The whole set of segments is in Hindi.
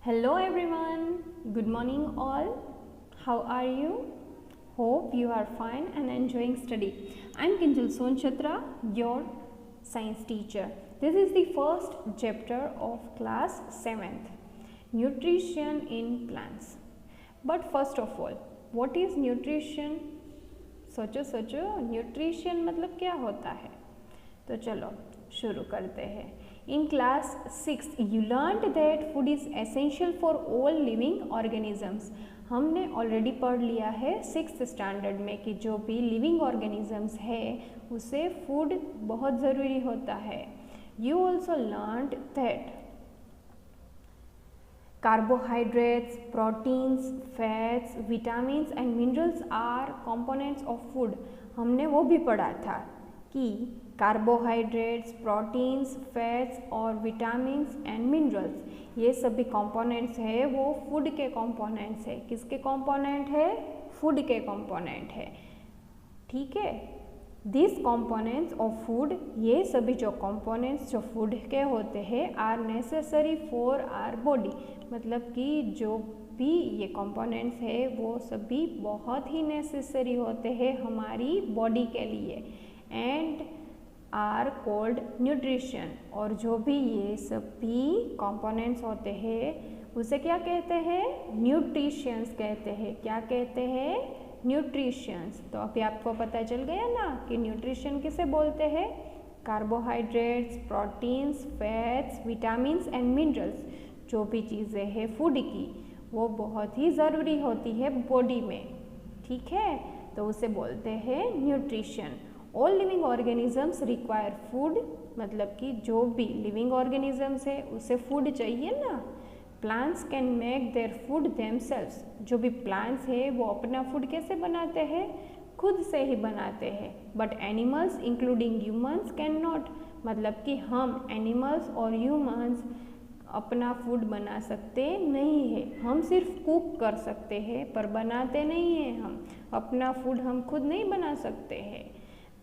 Hello everyone, good morning all. How are you? Hope you are fine and enjoying study. I am Kinjal Sonchatra, your science teacher. This is the first chapter of class 7th, nutrition in plants. But first of all, what is nutrition? सोचो न्यूट्रिशन मतलब क्या होता है। तो चलो शुरू करते हैं। In class 6 you learned that food is essential for all living organisms. हमने ऑलरेडी पढ़ लिया है 6th स्टैंडर्ड में कि जो भी लिविंग ऑर्गेनिजम्स है उसे फूड बहुत ज़रूरी होता है। You also learned that carbohydrates, proteins, fats, vitamins and minerals are components of food। हमने वो भी पढ़ा था कि कार्बोहाइड्रेट्स, प्रोटीन्स, फैट्स और विटामिन्स एंड मिनरल्स ये सभी कंपोनेंट्स है वो फूड के कंपोनेंट्स है। किसके कंपोनेंट है? फूड के कंपोनेंट है। ठीक है, दिस कंपोनेंट्स ऑफ फूड, ये सभी जो कंपोनेंट्स जो फूड के होते हैं are necessary for our body. मतलब कि जो भी ये कंपोनेंट्स है वो सभी बहुत ही नेसेसरी होते हैं हमारी बॉडी के लिए एंड आर कॉल्ड न्यूट्रिशन। और जो भी ये सभी कंपोनेंट्स होते हैं उसे क्या कहते हैं? न्यूट्रिशंस कहते हैं। क्या कहते हैं? न्यूट्रिशंस। तो अभी आपको पता चल गया ना कि न्यूट्रिशन किसे बोलते हैं? Carbohydrates, proteins, fats, vitamins and minerals, जो भी चीज़ें हैं फूड की वो बहुत ही ज़रूरी होती है बॉडी में। ठीक है, तो उसे बोलते हैं nutrition. All living organisms require food, मतलब कि जो भी लिविंग ऑर्गेनिजम्स है उसे फूड चाहिए ना। Plants can make their food themselves, जो भी प्लांट्स है वो अपना फूड कैसे बनाते हैं? खुद से ही बनाते हैं। But animals including humans can not, मतलब कि हम एनिमल्स और ह्यूमन्स अपना फूड बना सकते नहीं है। हम सिर्फ कुक कर सकते हैं पर बनाते नहीं हैं। हम अपना फूड हम खुद नहीं बना सकते हैं।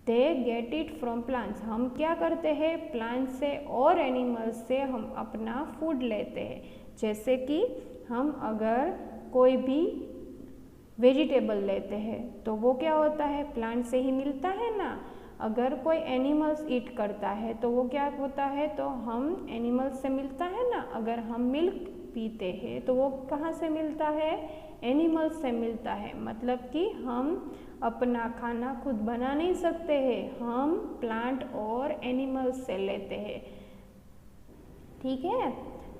They get it from plants, हम क्या करते हैं? प्लांट से और एनिमल्स से हम अपना फूड लेते हैं। जैसे कि हम अगर कोई भी वेजिटेबल लेते हैं तो वो क्या होता है? प्लांट से ही मिलता है ना। अगर कोई एनिमल्स ईट करता है तो वो क्या होता है? तो हम एनिमल्स से मिलता है ना। अगर हम मिल्क पीते हैं तो वो कहाँ से मिलता है? एनिमल्स से मिलता है। मतलब कि हम अपना खाना खुद बना नहीं सकते हैं, हम प्लांट और एनिमल्स से लेते हैं। ठीक है,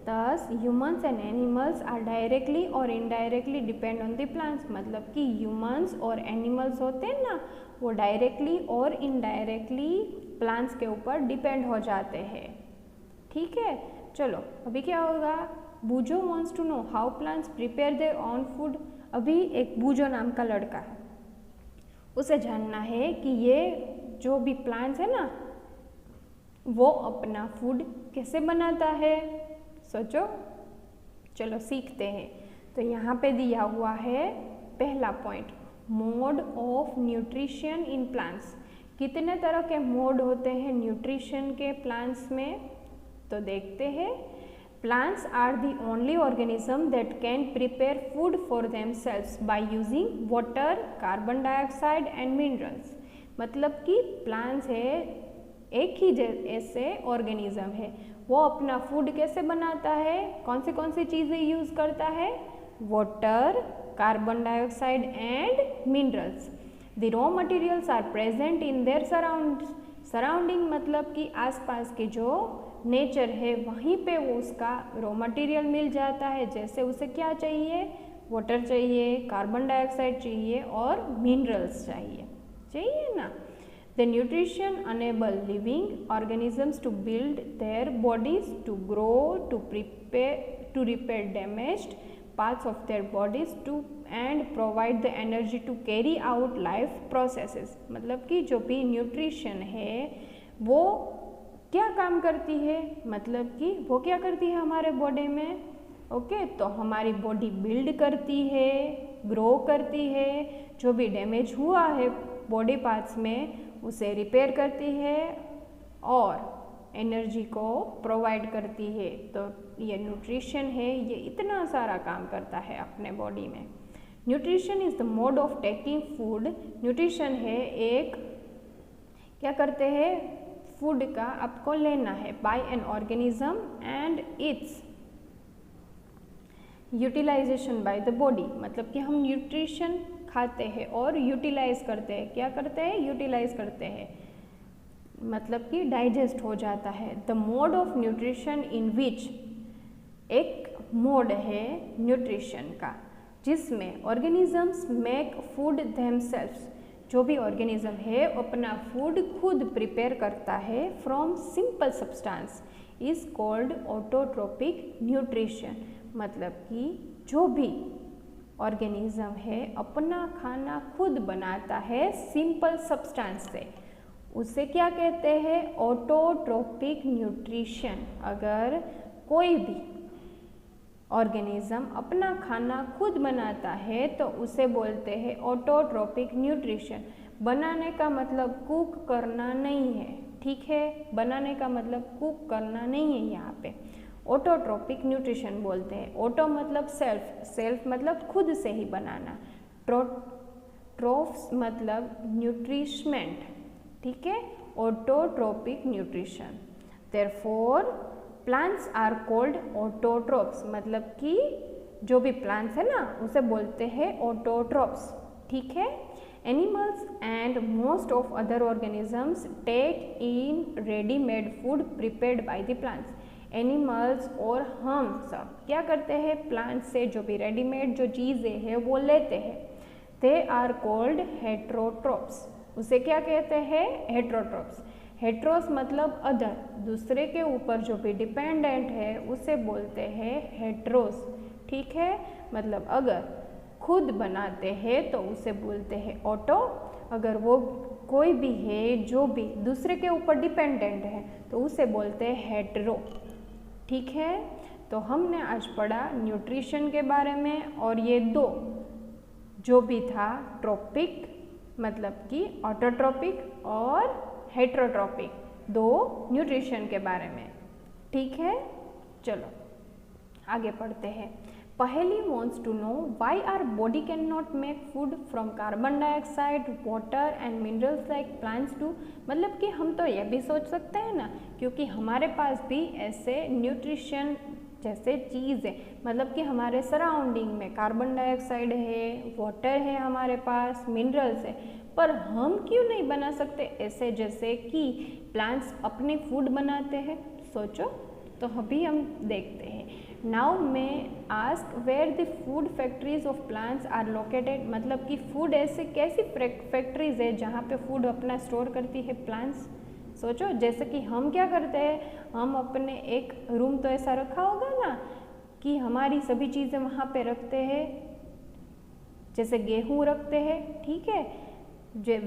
Thus humans and animals are directly or indirectly depend on the plants। मतलब कि humans और animals होते हैं ना वो डायरेक्टली और इनडायरेक्टली प्लांट्स के ऊपर डिपेंड हो जाते हैं। ठीक है, चलो अभी क्या होगा? बूजो wants to know how plants prepare their own food। अभी एक बूजो नाम का लड़का है, उसे जानना है कि ये जो भी प्लांट्स है ना वो अपना फूड कैसे बनाता है। सोचो, चलो सीखते हैं। तो यहाँ पे दिया हुआ है पहला point, mode of nutrition in plants. कितने तरह के मोड होते हैं न्यूट्रिशन के प्लांट्स में? तो देखते हैं। Plants are the only organism that can prepare food for themselves by using water, carbon dioxide and minerals. मतलब कि प्लांट्स है एक ही ऐसे ऑर्गेनिज्म है वो अपना फूड कैसे बनाता है? कौन सी चीज़ें यूज़ करता है? Water, carbon dioxide and minerals. The raw materials are present in their surrounding, मतलब कि आसपास के जो नेचर है वहीं पे वो उसका रॉ मटेरियल मिल जाता है। जैसे उसे क्या चाहिए? वाटर चाहिए, कार्बन डाइऑक्साइड चाहिए और मिनरल्स चाहिए ना। The nutrition enable living organisms to build their bodies, to grow, to repair damaged parts of their bodies, and provide the energy to carry out life processes। मतलब कि जो भी न्यूट्रिशन है वो क्या काम करती है? मतलब कि वो क्या करती है हमारे बॉडी में? ओके, तो हमारी बॉडी बिल्ड करती है, ग्रो करती है, जो भी डैमेज हुआ है बॉडी पार्ट्स में उसे रिपेयर करती है और एनर्जी को प्रोवाइड करती है। तो ये न्यूट्रिशन है, ये इतना सारा काम करता है अपने बॉडी में। Nutrition is the mode of taking food. Nutrition है एक, क्या करते हैं, फूड का आपको लेना है by an organism and its utilization by the body. मतलब कि हम न्यूट्रिशन खाते हैं और यूटिलाइज करते हैं। क्या करते हैं? यूटिलाइज करते हैं, मतलब कि डाइजेस्ट हो जाता है। The mode of nutrition in which, एक मोड है न्यूट्रिशन का जिसमें ऑर्गेनिजम्स मेक फूड देमसेल्व्स। जो भी ऑर्गेनिज्म है अपना फूड खुद प्रिपेयर करता है from simple substance is called autotrophic nutrition. मतलब कि जो भी ऑर्गेनिज्म है अपना खाना खुद बनाता है सिंपल सब्सटेंस से, उसे क्या कहते हैं? Autotrophic nutrition. अगर कोई भी ऑर्गेनिज्म अपना खाना खुद बनाता है तो उसे बोलते हैं ऑटोट्रोपिक न्यूट्रिशन। बनाने का मतलब कुक करना नहीं है, ठीक है? बनाने का मतलब कुक करना नहीं है। यहाँ पे ऑटोट्रोपिक न्यूट्रिशन बोलते हैं। ऑटो मतलब सेल्फ, सेल्फ मतलब खुद से ही बनाना, ट्रोफ्स मतलब न्यूट्रिशमेंट, ठीक है? Autotrophic nutrition. Therefore plants are called autotrophs. मतलब कि जो भी प्लांट्स है ना उसे बोलते हैं ऑटोट्रोप्स, ठीक है? Animals and most of other organisms take in readymade food prepared by the plants. Animals और हम सब क्या करते हैं? प्लांट्स से जो भी रेडीमेड जो चीज़ें हैं वो लेते हैं। They are called heterotrophs. उसे क्या कहते हैं? हेट्रोट्रोप्स। हेट्रोस मतलब अदर, दूसरे के ऊपर जो भी डिपेंडेंट है उसे बोलते हैं हेट्रोस, ठीक है? मतलब अगर खुद बनाते हैं तो उसे बोलते हैं ऑटो। अगर वो कोई भी है जो भी दूसरे के ऊपर डिपेंडेंट है तो उसे बोलते हैं हेट्रो, ठीक है? तो हमने आज पढ़ा न्यूट्रिशन के बारे में, और ये दो जो भी था ट्रोपिक मतलब कि ऑटोट्रोपिक और हेट्रोट्रोपिक, दो न्यूट्रिशन के बारे में, ठीक है? चलो आगे पढ़ते हैं। पहली wants to know why our body cannot make food from carbon dioxide, water and minerals like plants do। मतलब कि हम तो ये भी सोच सकते हैं ना, क्योंकि हमारे पास भी ऐसे न्यूट्रिशन जैसे चीज़ है, मतलब कि हमारे सराउंडिंग में कार्बन डाइऑक्साइड है, वाटर है, हमारे पास मिनरल्स है, पर हम क्यों नहीं बना सकते ऐसे जैसे कि प्लांट्स अपनी फूड बनाते हैं? सोचो, तो अभी हम देखते हैं। नाउ मैं ask where the food factories of plants are located. मतलब कि फूड ऐसे कैसी फैक्ट्रीज है जहाँ पे फूड अपना स्टोर करती है प्लांट्स? सोचो, जैसे कि हम क्या करते हैं, हम अपने एक रूम तो ऐसा रखा होगा ना कि हमारी सभी चीज़ें वहाँ पे रखते हैं, जैसे गेहूँ रखते हैं, ठीक है?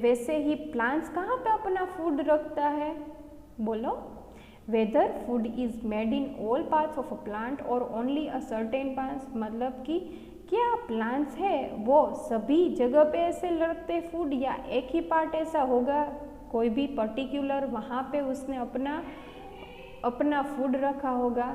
वैसे ही प्लांट्स कहाँ पे अपना फूड रखता है? बोलो। Whether food is made in all parts of a plant और ओनली अ सर्टेन पार्ट्स। मतलब कि क्या प्लांट्स है वो सभी जगह पे ऐसे रखते फूड, या एक ही पार्ट ऐसा होगा कोई भी पर्टिकुलर वहाँ पे उसने अपना फूड रखा होगा?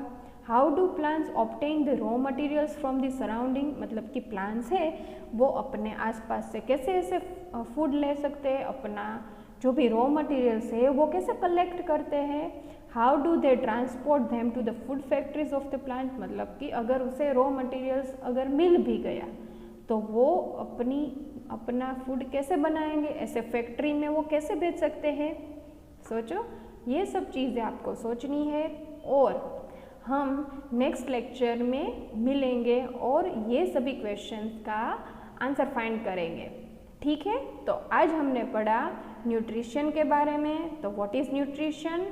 How do plants obtain the raw materials from the surrounding. मतलब कि प्लांट्स है वो अपने आसपास से कैसे ऐसे फूड ले सकते हैं, अपना जो भी रॉ मटेरियल्स है वो कैसे कलेक्ट करते हैं? How do they transport them to the food factories of the plant. मतलब कि अगर उसे रॉ मटेरियल्स अगर मिल भी गया तो वो अपना फूड कैसे बनाएंगे, ऐसे फैक्ट्री में वो कैसे बेच सकते हैं? सोचो, ये सब चीज़ें आपको सोचनी है, और हम नेक्स्ट लेक्चर में मिलेंगे और ये सभी क्वेश्चंस का आंसर फाइंड करेंगे, ठीक है? तो आज हमने पढ़ा न्यूट्रिशन के बारे में। तो व्हाट इज़ न्यूट्रिशन,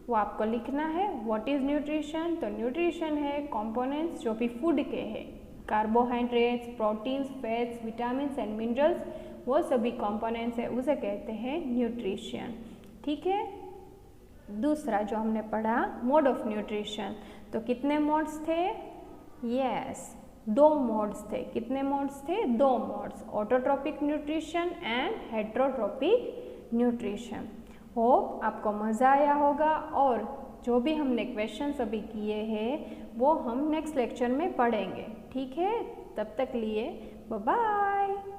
वो आपको लिखना है। What is nutrition? तो न्यूट्रिशन है कंपोनेंट्स जो भी फूड के हैं, carbohydrates, proteins, fats, vitamins and minerals, वो सभी कंपोनेंट्स है, उसे कहते हैं न्यूट्रिशन, ठीक है? दूसरा जो हमने पढ़ा मोड ऑफ न्यूट्रिशन। तो कितने मोड्स थे? यस, 2 मोड्स थे। कितने मोड्स थे? 2 modes, autotrophic nutrition and heterotrophic nutrition. Hope आपको मज़ा आया होगा और जो भी हमने क्वेश्चंस अभी किए हैं वो हम नेक्स्ट लेक्चर में पढ़ेंगे। ठीक है, तब तक लिए बाय बाय।